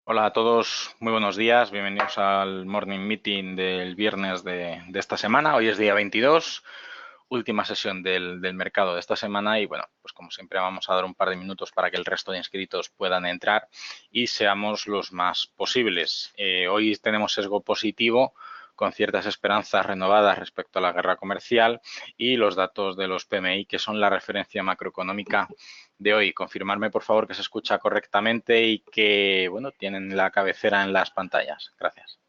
Hola a todos, muy buenos días, bienvenidos al morning meeting del viernes de esta semana. Hoy es día 22, última sesión del mercado de esta semana y bueno, pues como siempre vamos a dar un par de minutos para que el resto de inscritos puedan entrar y seamos los más posibles. Hoy tenemos sesgo positivo con ciertas esperanzas renovadas respecto a la guerra comercial y los datos de los PMI, que son la referencia macroeconómica de hoy. Confirmarme, por favor, que se escucha correctamente y que, bueno, tienen la cabecera en las pantallas. Gracias.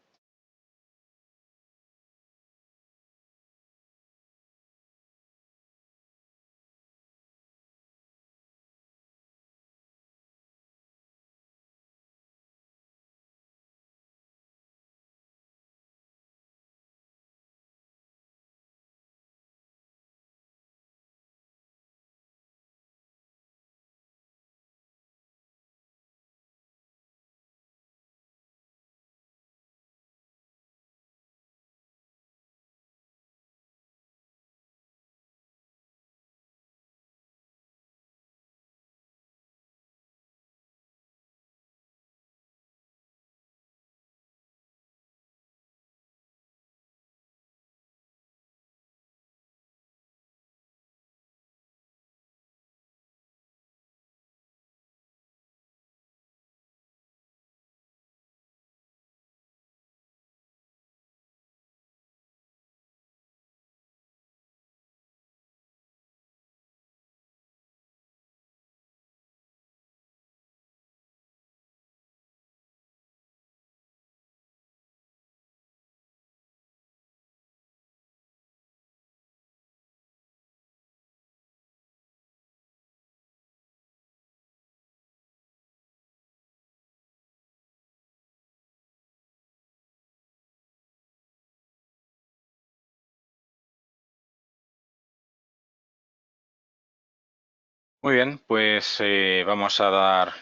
Muy bien, pues vamos a dar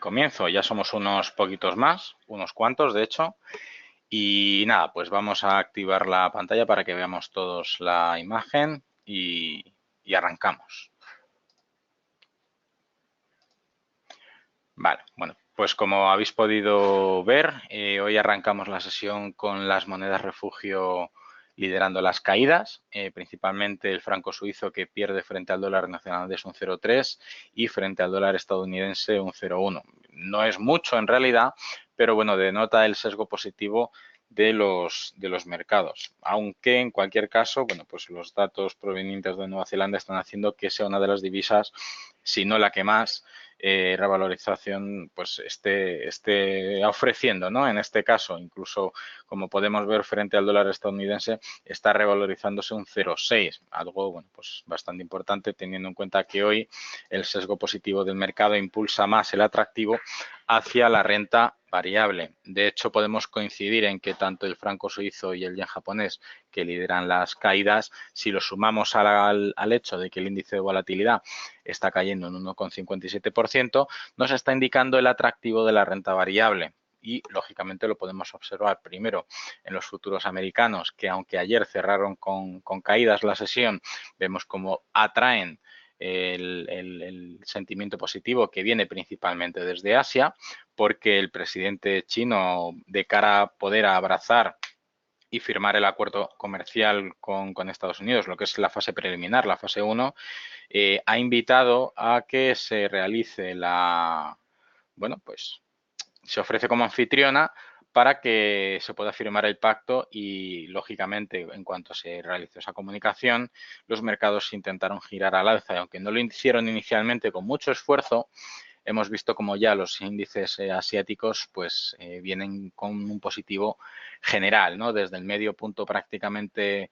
comienzo. Ya somos unos poquitos más, unos cuantos de hecho. Y nada, pues vamos a activar la pantalla para que veamos todos la imagen y arrancamos. Vale, bueno, pues como habéis podido ver, hoy arrancamos la sesión con las monedas refugio liderando las caídas, principalmente el franco suizo que pierde frente al dólar neozelandés un 0,3 y frente al dólar estadounidense un 0,1. No es mucho en realidad, pero bueno, denota el sesgo positivo de los mercados. Aunque en cualquier caso, bueno, pues los datos provenientes de Nueva Zelanda están haciendo que sea una de las divisas, si no la que más, revalorización pues esté ofreciendo, ¿no? En este caso, incluso como podemos ver frente al dólar estadounidense, está revalorizándose un 0,6, algo bueno, pues bastante importante teniendo en cuenta que hoy el sesgo positivo del mercado impulsa más el atractivo hacia la renta variable. De hecho, podemos coincidir en que tanto el franco suizo y el yen japonés, que lideran las caídas, si lo sumamos al hecho de que el índice de volatilidad está cayendo en 1,57%, nos está indicando el atractivo de la renta variable. Y lógicamente lo podemos observar primero en los futuros americanos, que aunque ayer cerraron con caídas la sesión, vemos como atraen el sentimiento positivo que viene principalmente desde Asia, porque el presidente chino, de cara a poder abrazar y firmar el acuerdo comercial con Estados Unidos, lo que es la fase preliminar, la fase 1, ha invitado a que se realice bueno, pues se ofrece como anfitriona para que se pueda firmar el pacto y, lógicamente, en cuanto se realizó esa comunicación, los mercados intentaron girar al alza y aunque no lo hicieron inicialmente con mucho esfuerzo, hemos visto como ya los índices asiáticos pues vienen con un positivo general, ¿no? Desde el medio punto prácticamente,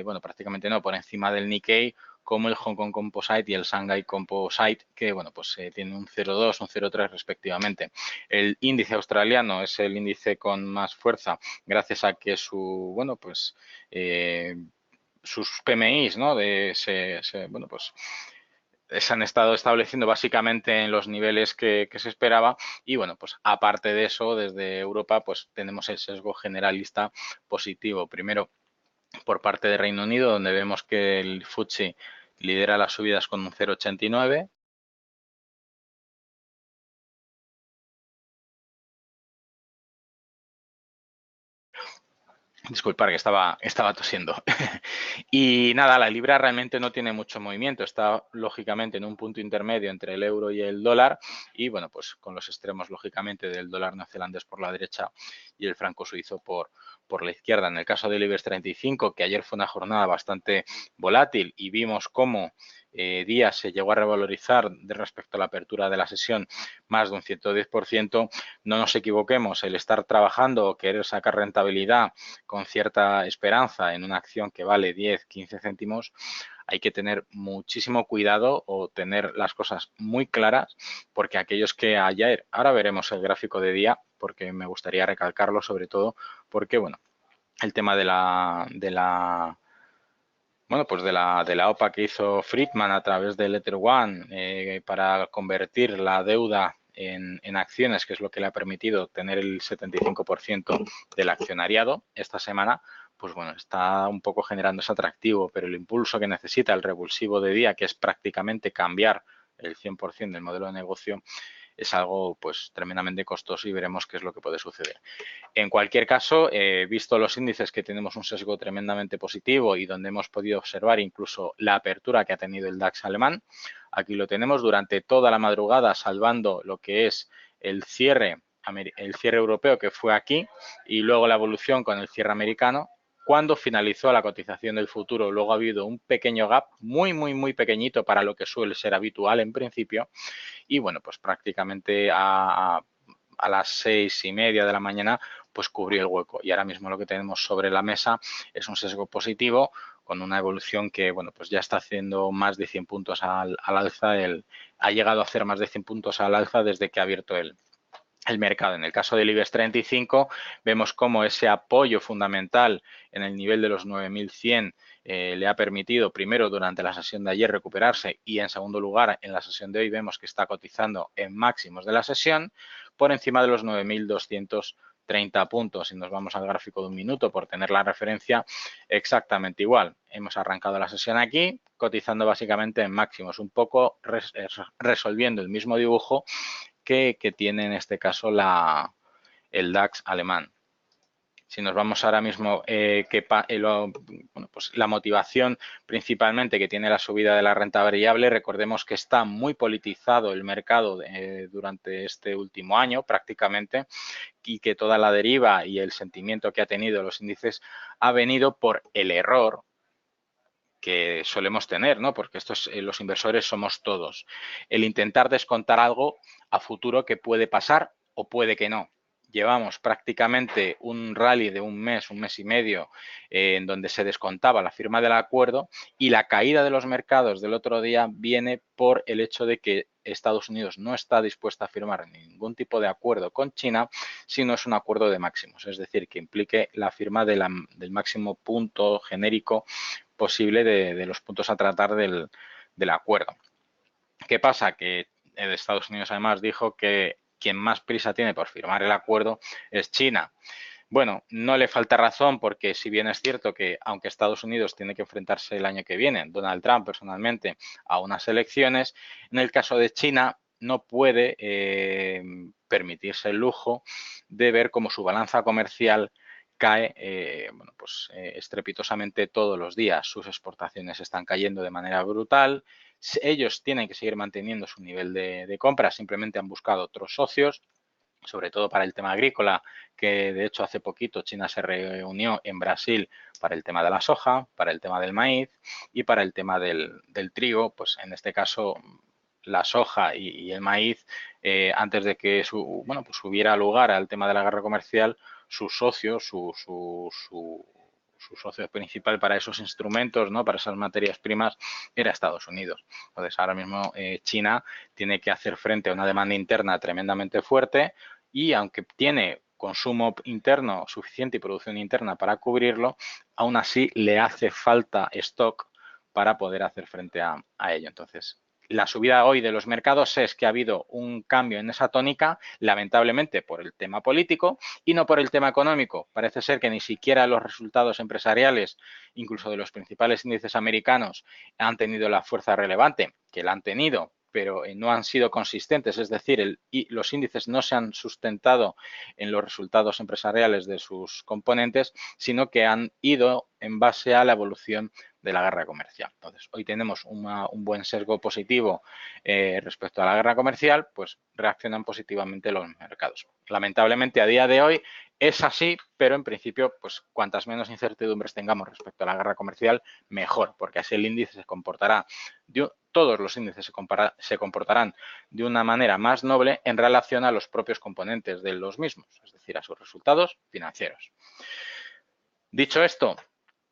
bueno, prácticamente no, por encima del Nikkei, como el Hong Kong Composite y el Shanghai Composite, que bueno, pues tienen un 0,2, un 0,3 respectivamente. El índice australiano es el índice con más fuerza, gracias a que bueno, pues sus PMIs, ¿no? Bueno, pues se han estado estableciendo básicamente en los niveles que se esperaba y bueno, pues aparte de eso, desde Europa pues tenemos el sesgo generalista positivo. Primero por parte de Reino Unido, donde vemos que el FTSE lidera las subidas con un 0,89, Disculpar que estaba tosiendo. Y nada, la libra realmente no tiene mucho movimiento, está lógicamente en un punto intermedio entre el euro y el dólar y bueno, pues con los extremos lógicamente del dólar neozelandés por la derecha y el franco suizo por la izquierda. En el caso del IBEX 35, que ayer fue una jornada bastante volátil y vimos cómo Díaz se llegó a revalorizar de respecto a la apertura de la sesión más de un 110%, no nos equivoquemos, el estar trabajando o querer sacar rentabilidad con cierta esperanza en una acción que vale 10, 15 céntimos, hay que tener muchísimo cuidado o tener las cosas muy claras, porque aquellos que ayer, ahora veremos el gráfico de día, porque me gustaría recalcarlo sobre todo, porque bueno, el tema bueno, pues de la OPA que hizo Friedman a través de Letter One para convertir la deuda en acciones, que es lo que le ha permitido tener el 75% del accionariado esta semana, pues bueno, está un poco generando ese atractivo, pero el impulso que necesita el revulsivo de día, que es prácticamente cambiar el 100% del modelo de negocio, es algo pues tremendamente costoso y veremos qué es lo que puede suceder. En cualquier caso, visto los índices que tenemos un sesgo tremendamente positivo y donde hemos podido observar incluso la apertura que ha tenido el DAX alemán, aquí lo tenemos durante toda la madrugada salvando lo que es el cierre europeo que fue aquí y luego la evolución con el cierre americano. Cuando finalizó la cotización del futuro, luego ha habido un pequeño gap muy, muy, muy pequeñito para lo que suele ser habitual en principio y bueno, pues prácticamente a las 6:30 de la mañana pues cubrió el hueco y ahora mismo lo que tenemos sobre la mesa es un sesgo positivo con una evolución que bueno pues ya está haciendo más de 100 puntos al alza, ha llegado a hacer más de 100 puntos al alza desde que ha abierto el mercado. En el caso del IBEX 35 vemos cómo ese apoyo fundamental en el nivel de los 9.100 le ha permitido primero durante la sesión de ayer recuperarse y en segundo lugar en la sesión de hoy vemos que está cotizando en máximos de la sesión por encima de los 9.230 puntos. Si nos vamos al gráfico de un minuto por tener la referencia, exactamente igual. Hemos arrancado la sesión aquí cotizando básicamente en máximos, un poco resolviendo el mismo dibujo que tiene en este caso el DAX alemán. Si nos vamos ahora mismo, bueno, pues la motivación principalmente que tiene la subida de la renta variable, recordemos que está muy politizado el mercado durante este último año prácticamente y que toda la deriva y el sentimiento que ha tenido los índices ha venido por el error que solemos tener, ¿no? Porque los inversores somos todos. El intentar descontar algo a futuro que puede pasar o puede que no. Llevamos prácticamente un rally de un mes y medio, en donde se descontaba la firma del acuerdo y la caída de los mercados del otro día viene por el hecho de que Estados Unidos no está dispuesta a firmar ningún tipo de acuerdo con China si no es un acuerdo de máximos, es decir, que implique la firma del máximo punto genérico posible de los puntos a tratar del acuerdo. ¿Qué pasa? Que Estados Unidos además dijo que quien más prisa tiene por firmar el acuerdo es China. Bueno, no le falta razón porque si bien es cierto que aunque Estados Unidos tiene que enfrentarse el año que viene, Donald Trump personalmente, a unas elecciones, en el caso de China no puede permitirse el lujo de ver cómo su balanza comercial cae bueno, pues, estrepitosamente todos los días. Sus exportaciones están cayendo de manera brutal. Ellos tienen que seguir manteniendo su nivel de compra, simplemente han buscado otros socios, sobre todo para el tema agrícola, que de hecho hace poquito China se reunió en Brasil para el tema de la soja, para el tema del maíz y para el tema del trigo, pues en este caso la soja y el maíz, antes de que bueno, pues hubiera lugar al tema de la guerra comercial, sus socios, su socio principal para esos instrumentos, ¿no? Para esas materias primas, era Estados Unidos. Entonces, ahora mismo China tiene que hacer frente a una demanda interna tremendamente fuerte y aunque tiene consumo interno suficiente y producción interna para cubrirlo, aún así le hace falta stock para poder hacer frente a ello. Entonces, la subida hoy de los mercados es que ha habido un cambio en esa tónica, lamentablemente por el tema político y no por el tema económico. Parece ser que ni siquiera los resultados empresariales, incluso de los principales índices americanos, han tenido la fuerza relevante que la han tenido pero no han sido consistentes, es decir, los índices no se han sustentado en los resultados empresariales de sus componentes, sino que han ido en base a la evolución de la guerra comercial. Entonces, hoy tenemos un buen sesgo positivo respecto a la guerra comercial, pues reaccionan positivamente los mercados. Lamentablemente, a día de hoy es así, pero en principio, pues cuantas menos incertidumbres tengamos respecto a la guerra comercial, mejor, porque así el índice se comportará, todos los índices se comportarán de una manera más noble en relación a los propios componentes de los mismos, es decir, a sus resultados financieros. Dicho esto,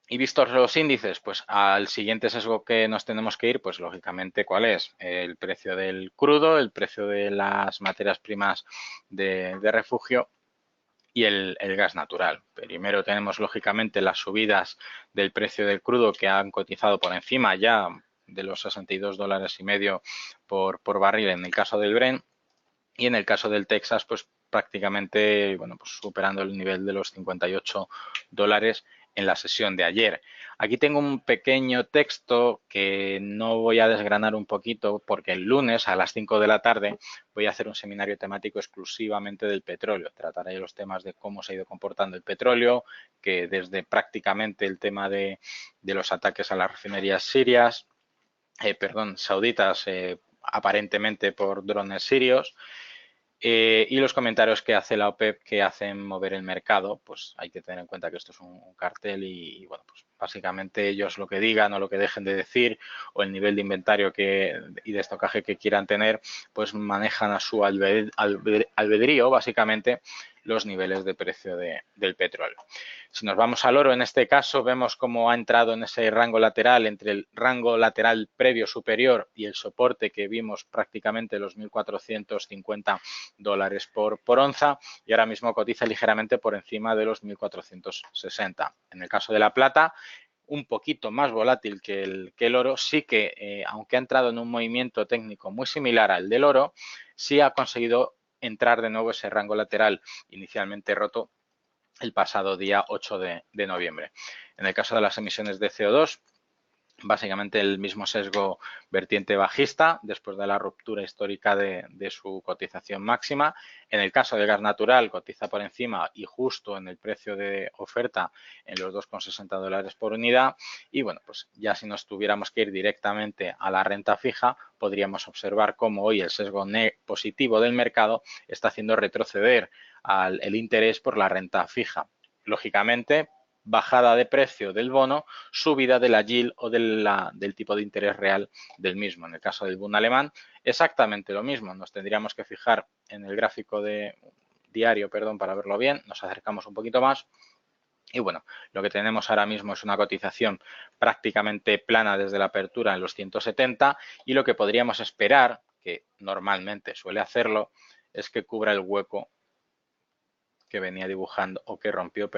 y vistos los índices, pues al siguiente sesgo que nos tenemos que ir, pues lógicamente, ¿cuál es? El precio del crudo, el precio de las materias primas de refugio y el gas natural. Primero tenemos, lógicamente, las subidas del precio del crudo que han cotizado por encima ya de los 62 dólares y medio por barril en el caso del Brent, y en el caso del Texas, pues prácticamente, bueno, pues superando el nivel de los 58 dólares en la sesión de ayer. Aquí tengo un pequeño texto que no voy a desgranar un poquito porque el lunes a las 5 de la tarde voy a hacer un seminario temático exclusivamente del petróleo. Trataré los temas de cómo se ha ido comportando el petróleo, que desde prácticamente el tema de los ataques a las refinerías sauditas, aparentemente por drones sirios, y los comentarios que hace la OPEP que hacen mover el mercado, pues hay que tener en cuenta que esto es un cartel y bueno, pues básicamente ellos lo que digan o lo que dejen de decir o el nivel de inventario y de estocaje que quieran tener, pues manejan a su albedrío básicamente los niveles de precio del petróleo. Si nos vamos al oro, en este caso vemos cómo ha entrado en ese rango lateral entre el rango lateral previo superior y el soporte que vimos prácticamente los 1.450 dólares por onza, y ahora mismo cotiza ligeramente por encima de los 1.460. En el caso de la plata, un poquito más volátil que el oro, sí que, aunque ha entrado en un movimiento técnico muy similar al del oro, sí ha conseguido entrar de nuevo ese rango lateral inicialmente roto el pasado día 8 de noviembre. En el caso de las emisiones de CO2, básicamente el mismo sesgo vertiente bajista después de la ruptura histórica de su cotización máxima. En el caso del gas natural cotiza por encima y justo en el precio de oferta en los 2,60 dólares por unidad. Y bueno, pues ya si nos tuviéramos que ir directamente a la renta fija, podríamos observar cómo hoy el sesgo positivo del mercado está haciendo retroceder el interés por la renta fija. Lógicamente, bajada de precio del bono, subida de la yield o del tipo de interés real del mismo. En el caso del Bund alemán, exactamente lo mismo. Nos tendríamos que fijar en el gráfico diario, para verlo bien. Nos acercamos un poquito más. Y bueno, lo que tenemos ahora mismo es una cotización prácticamente plana desde la apertura en los 170 y lo que podríamos esperar, que normalmente suele hacerlo, es que cubra el hueco que venía dibujando o que rompió,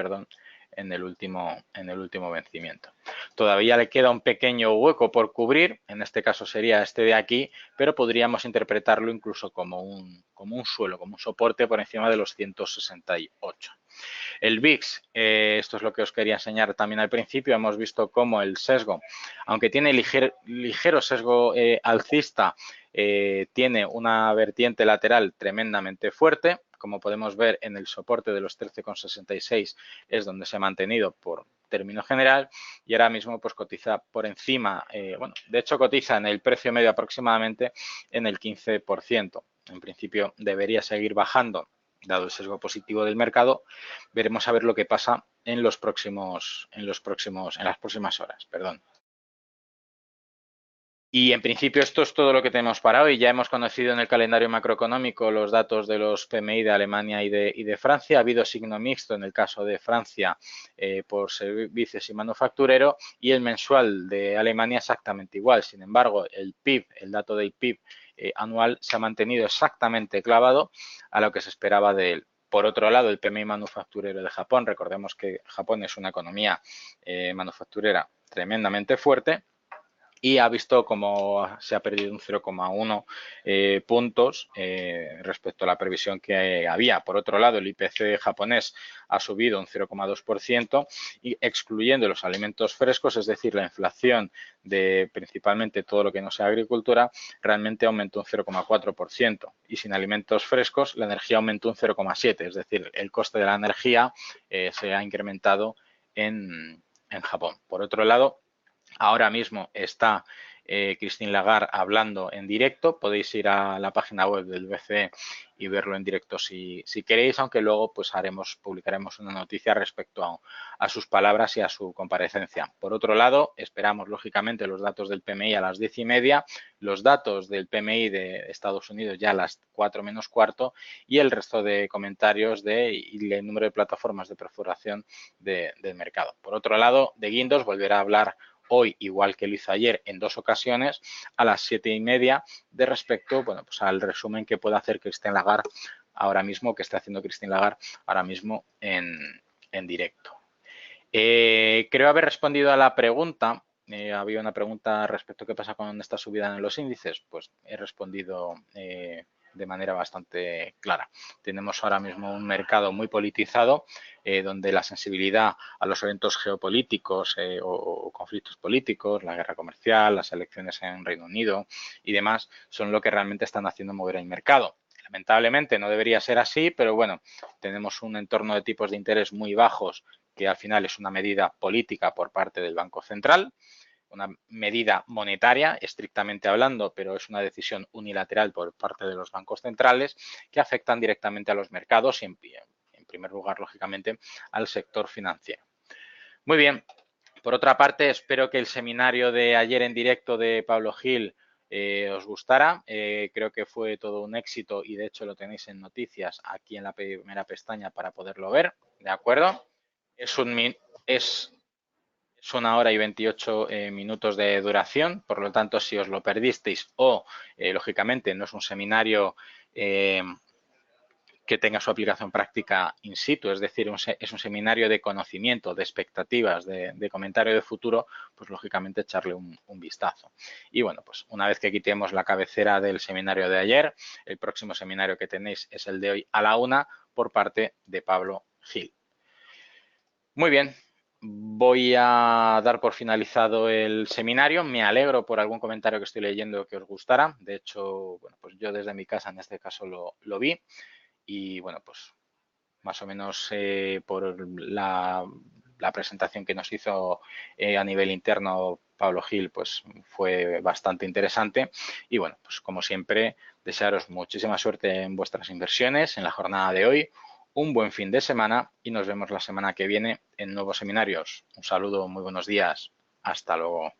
en el último vencimiento. Todavía le queda un pequeño hueco por cubrir, en este caso sería este de aquí, pero podríamos interpretarlo incluso como un suelo, como un soporte por encima de los 168. El VIX, esto es lo que os quería enseñar también al principio, hemos visto cómo el sesgo, aunque tiene ligero sesgo alcista, tiene una vertiente lateral tremendamente fuerte. Como podemos ver en el soporte de los 13,66 es donde se ha mantenido por término general y ahora mismo pues cotiza por encima, de hecho cotiza en el precio medio aproximadamente en el 15%. En principio debería seguir bajando dado el sesgo positivo del mercado. Veremos a ver lo que pasa en las próximas horas, Y en principio esto es todo lo que tenemos para hoy. Ya hemos conocido en el calendario macroeconómico los datos de los PMI de Alemania y de Francia. Ha habido signo mixto en el caso de Francia por servicios y manufacturero y el mensual de Alemania exactamente igual. Sin embargo, el PIB, el dato del PIB anual se ha mantenido exactamente clavado a lo que se esperaba de él. Por otro lado, el PMI manufacturero de Japón, recordemos que Japón es una economía manufacturera tremendamente fuerte, y ha visto cómo se ha perdido un 0,1 puntos respecto a la previsión que había. Por otro lado, el IPC japonés ha subido un 0,2% y excluyendo los alimentos frescos, es decir, la inflación de principalmente todo lo que no sea agricultura, realmente aumentó un 0,4% y sin alimentos frescos la energía aumentó un 0,7%, es decir, el coste de la energía se ha incrementado en Japón. Por otro lado, ahora mismo está Christine Lagarde hablando en directo. Podéis ir a la página web del BCE y verlo en directo si queréis, aunque luego pues publicaremos una noticia respecto a sus palabras y a su comparecencia. Por otro lado, esperamos lógicamente los datos del PMI a las 10:30, los datos del PMI de Estados Unidos ya a las 4 menos cuarto y el resto de comentarios y el número de plataformas de perforación del mercado. Por otro lado, de Guindos volverá a hablar hoy, igual que lo hizo ayer en 2 ocasiones, a las 7:30 de respecto, bueno, pues al resumen que puede hacer Christine Lagarde ahora mismo, que está haciendo Christine Lagarde ahora mismo en directo. Creo haber respondido a la pregunta. Había una pregunta respecto a qué pasa con esta subida en los índices. Pues he respondido de manera bastante clara. Tenemos ahora mismo un mercado muy politizado donde la sensibilidad a los eventos geopolíticos o conflictos políticos, la guerra comercial, las elecciones en Reino Unido y demás son lo que realmente están haciendo mover el mercado. Lamentablemente no debería ser así, pero bueno, tenemos un entorno de tipos de interés muy bajos que al final es una medida política por parte del Banco Central, una medida monetaria, estrictamente hablando, pero es una decisión unilateral por parte de los bancos centrales que afectan directamente a los mercados y, en primer lugar, lógicamente, al sector financiero. Muy bien. Por otra parte, espero que el seminario de ayer en directo de Pablo Gil os gustara. Creo que fue todo un éxito y, de hecho, lo tenéis en noticias aquí en la primera pestaña para poderlo ver. ¿De acuerdo? Es 1 hora y 28 minutos de duración, por lo tanto, si os lo perdisteis o, lógicamente, no es un seminario que tenga su aplicación práctica in situ, es decir, es un seminario de conocimiento, de expectativas, de comentario de futuro, pues lógicamente echarle un vistazo. Y bueno, pues una vez que quitemos la cabecera del seminario de ayer, el próximo seminario que tenéis es el de hoy a la 1 por parte de Pablo Gil. Muy bien, voy a dar por finalizado el seminario. Me alegro por algún comentario que estoy leyendo que os gustara. De hecho, bueno, pues yo desde mi casa en este caso lo vi. Y bueno, pues más o menos por la presentación que nos hizo a nivel interno Pablo Gil, pues fue bastante interesante. Y bueno, pues como siempre, desearos muchísima suerte en vuestras inversiones en la jornada de hoy. Un buen fin de semana y nos vemos la semana que viene en nuevos seminarios. Un saludo, muy buenos días. Hasta luego.